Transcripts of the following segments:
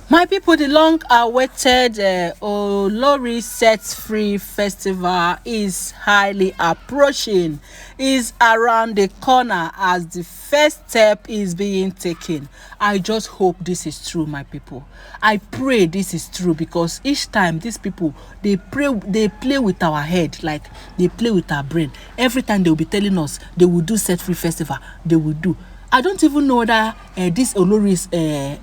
My people, the long-awaited Olori Set Free Festival is highly approaching. Is around the corner as the first step is being taken. I just hope this is true, my people. I pray this is true because each time these people they play with our head, like they play with our brain. Every time they will be telling us they will do Set Free Festival, they will do. I don't even know whether these Oloris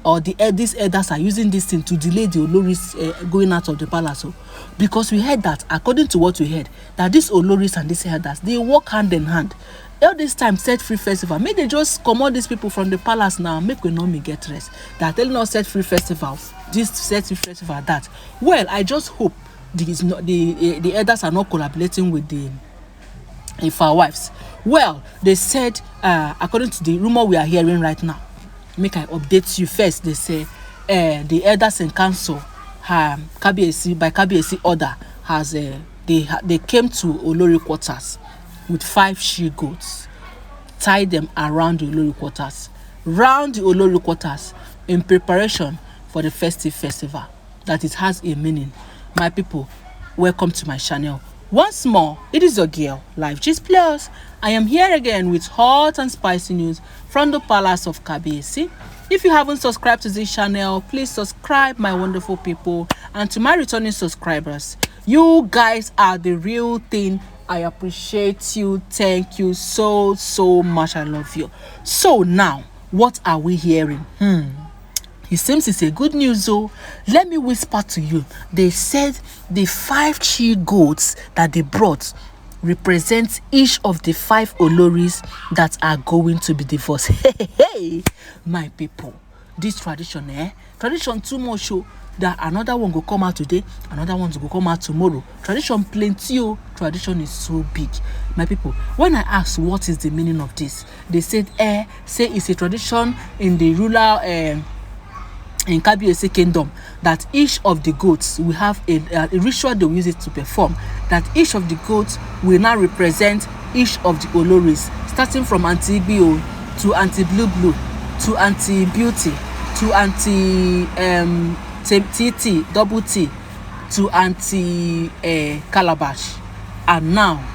or these elders are using this thing to delay the Oloris going out of the palace. So, because we heard that, according to what we heard, that these Oloris and these elders, they work hand in hand. All this time, Set Free Festival, may they just come out these people from the palace now, make we Naomi get rest. They are telling us Set Free Festival, this Set Free Festival, that. Well, I just hope the elders are not collaborating with the if our wives. Well, they said, according to the rumor we are hearing right now, make I update you first. They say the elders in council, Kabiyesi, by Kabiyesi order, has they came to Olori quarters with 5 she goats, tied them around the Olori quarters, round the Olori quarters, in preparation for the festive festival. That it has a meaning. My people, welcome to my channel. Once more, it is your girl, Life Gist Plus. I am here again with hot and spicy news from the palace of Kabiyesi. If you haven't subscribed to this channel, please subscribe, my wonderful people. And to my returning subscribers, you guys are the real thing. I appreciate you. Thank you so much. I love you. So now, what are we hearing? It seems it's a good news though. Let me whisper to you. They said the 5 she goats that they brought represent each of the 5 Oloris that are going to be divorced. Hey, my people. This tradition, tradition too much show that another one go come out today, another one go come out tomorrow. Tradition plenty, tradition is so big. My people, when I asked what is the meaning of this, they said, say it's a tradition in the rural in Kabiyesi kingdom, that each of the goats will have a ritual they will use it to perform, that each of the goats will now represent each of the Oloris, starting from Auntie Bio to Auntie Blue Blue to Auntie Beauty to Auntie TT double T to Auntie Calabash. And now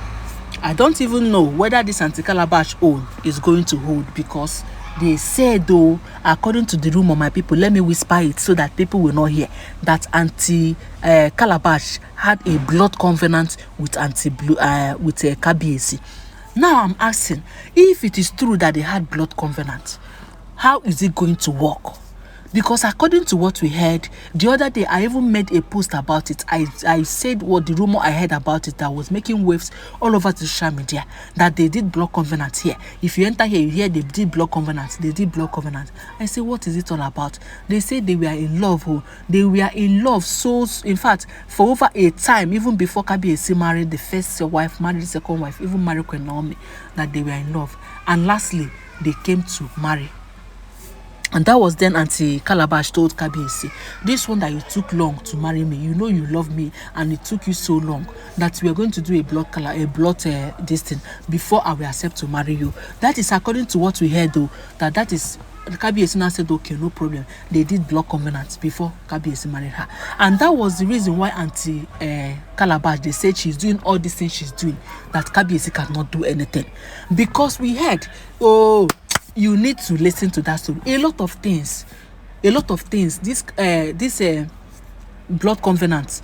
I don't even know whether this Auntie Calabash own is going to hold, because they said though, according to the rumor, my people, let me whisper it so that people will not hear, that Auntie Calabash had a blood covenant with Auntie Blue with Kabiyesi. Now I'm asking, if it is true that they had blood covenant, how is it going to work? Because according to what we heard the other day, I even made a post about it. I said what the rumor I heard about it that was making waves all over the social media, that they did blood covenant here. If you enter here, you hear they did blood covenant. They did blood covenant. I say, what is it all about? They say they were in love. They were in love. So, in fact, for over a time, even before Kabiyesi married the first wife, married the second wife, even married Queen Naomi, that they were in love. And lastly, they came to marry. And that was then Auntie Calabash told Kabiyesi, this one that you took long to marry me, you know you love me, and it took you so long that we are going to do a blood this thing before I will accept to marry you. That is according to what we heard though, that is Kabiyesi now said, okay, no problem. They did blood covenant before Kabiyesi married her. And that was the reason why Auntie Calabash, they said she's doing all these things she's doing, that Kabiyesi cannot do anything. Because we heard, you need to listen to that story. A lot of things. This blood covenant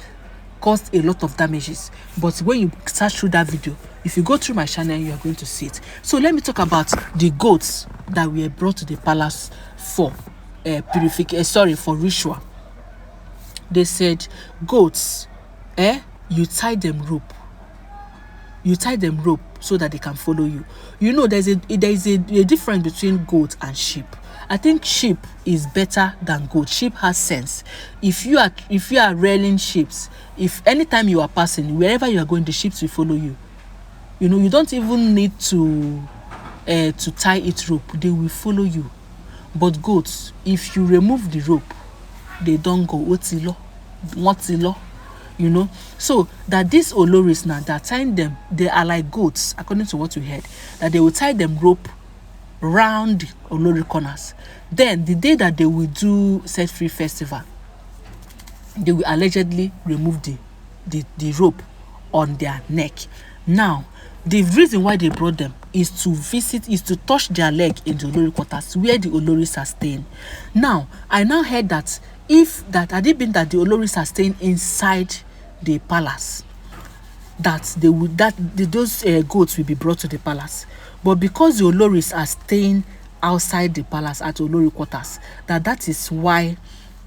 caused a lot of damages. But when you search through that video, if you go through my channel, you are going to see it. So let me talk about the goats that were brought to the palace for for ritual. They said, goats, you tie them rope. You tie them rope so that they can follow you. You know, there is a difference between goat and sheep. I think sheep is better than goat. Sheep has sense. If you are rearing sheep, if anytime you are passing, wherever you are going, the sheep will follow you. You know, you don't even need to tie it rope. They will follow you. But goats, if you remove the rope, they don't go. What's the law? You know, so that these Oloris now, that tying them, they are like goats, according to what we heard, that they will tie them rope round the olori corners. Then the day that they will do set free festival, they will allegedly remove the rope on their neck. Now, the reason why they brought them is to touch their leg in the olori quarters where the oloris are staying. Now, I now heard that had it been that the oloris are staying inside the palace, that those goats will be brought to the palace. But because the oloris are staying outside the palace at olori quarters, that is why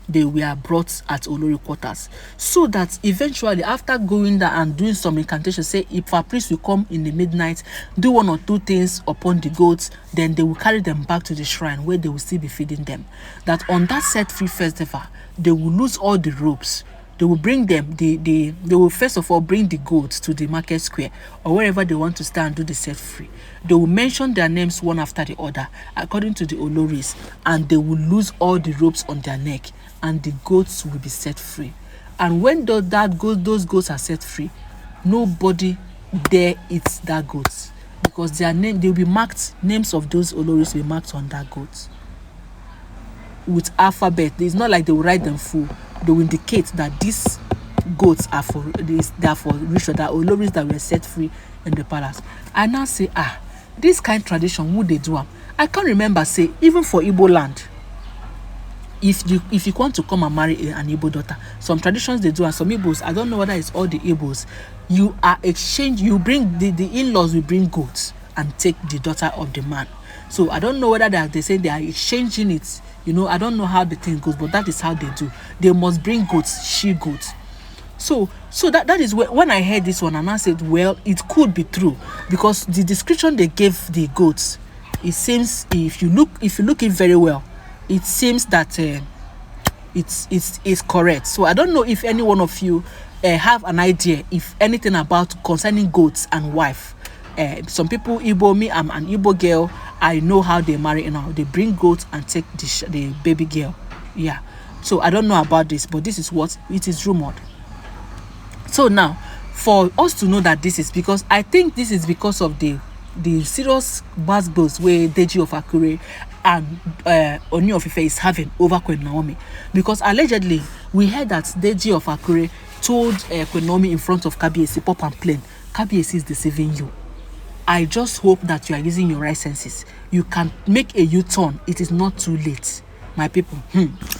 they were brought at olori quarters, so that eventually after going there and doing some incantation, say if a priest will come in the midnight, do one or two things upon the goats, then they will carry them back to the shrine where they will still be feeding them. That on that set free festival, they will lose all the ropes. They will bring them, they will first of all bring the goats to the market square or wherever they want to stand and do the set free. They will mention their names one after the other according to the oloris, and they will lose all the ropes on their neck, and the goats will be set free. And when those goats are set free, nobody dare eat that goat, because their name, they will be marked, names of those oloris will be marked on that goat with alphabet. It's not like they will write them full. They will indicate that these goats are for this, they are for ritual, that oloris that were set free in the palace. I now say, this kind of tradition, would they do am? I can't remember, say, even for Igbo land, if you want to come and marry an Igbo daughter, some traditions they do, and some Igbos, I don't know whether it's all the Igbos, you bring the in-laws will bring goats and take the daughter of the man. So I don't know whether they say they are exchanging it. I don't know how the thing goes, but that is how they do. They must bring goats, she goats. So that is when I heard this one, and I said, well, it could be true, because the description they gave the goats, it seems, if you look it very well, it seems that it's correct. So I don't know if any one of you have an idea if anything about concerning goats and wife. Some people, Igbo, me, I'm an Igbo girl. I know how they marry now. They bring goats and take the baby girl. Yeah. So I don't know about this, but this is what it is rumored. So now, for us to know that this is, because I think this is because of the serious buzz where Deji of Akure and Ooni of Ife is having over Queen Naomi, because allegedly we heard that Deji of Akure told Queen Naomi in front of Kabiyesi, pop and plain, Kabiyesi is deceiving you. I just hope that you are using your right senses. You can make a U-turn. It is not too late. My people,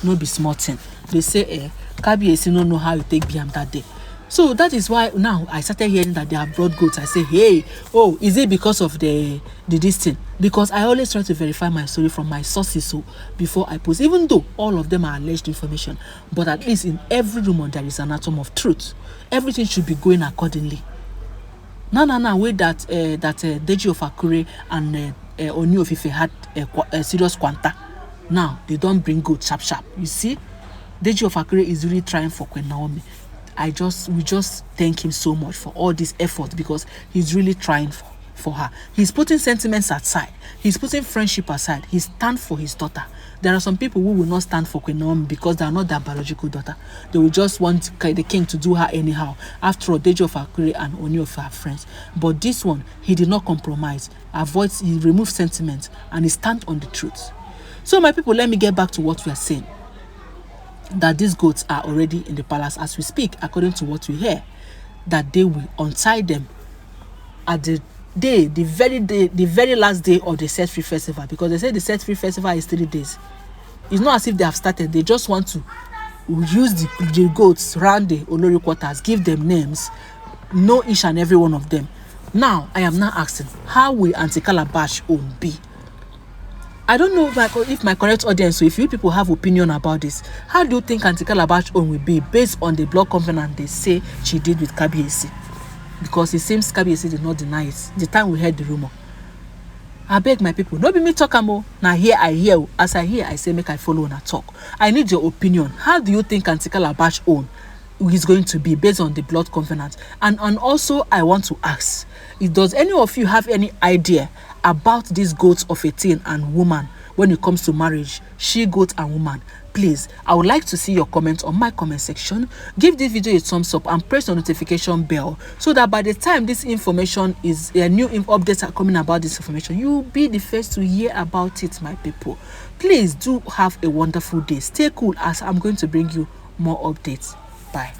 no be small thing. They say, Kabiyesi no know how you take Biam that day. So that is why now I started hearing that they have brought goats. I say, hey, is it because of the this thing? Because I always try to verify my story from my sources, so before I post, even though all of them are alleged information, but at least in every rumor there is an atom of truth. Everything should be going accordingly. Now, way that Deji of Akure and Ooni of Ife had a serious quanta. Now they don't bring goat sharp. You see, Deji of Akure is really trying for Queen Naomi. We just thank him so much for all this effort, because he's really trying for her. He's putting sentiments aside. He's putting friendship aside. He stands for his daughter. There are some people who will not stand for Queen Naomi because they are not their biological daughter. They will just want the king to do her anyhow. After all, Deji of Akure and Ooni of her friends. But this one, he did not compromise. He removed sentiment, and he stands on the truth. So my people, let me get back to what we are saying. That these goats are already in the palace as we speak, according to what we hear. That they will untie them at the very last day of the set free festival, because they say the set free festival is 3 days. It's not as if they have started. They just want to use the goats around the olori quarters, give them names, know each and every one of them. Now I am now asking, how will Aunty Calabash own be? I don't know if my correct audience, so if you people have opinion about this, how do you think Aunty Calabash own will be based on the blood covenant they say she did with Kabiyesi? Because it seems Kabiyesi did not deny it the time we heard the rumor. I beg my people, no be me talk am. Now here I hear, as I hear, I say make I follow and I talk. I need your opinion. How do you think Aunty Calabash own is going to be based on the blood covenant? And also I want to ask, does any of you have any idea about these goats of a teen and woman when it comes to marriage? She goat and woman, Please, I would like to see your comments on my comment section. Give this video a thumbs up and press the notification bell so that by the time this information is new updates are coming about this information, you'll be the first to hear about it, my people. Please do have a wonderful day. Stay cool as I'm going to bring you more updates. Bye.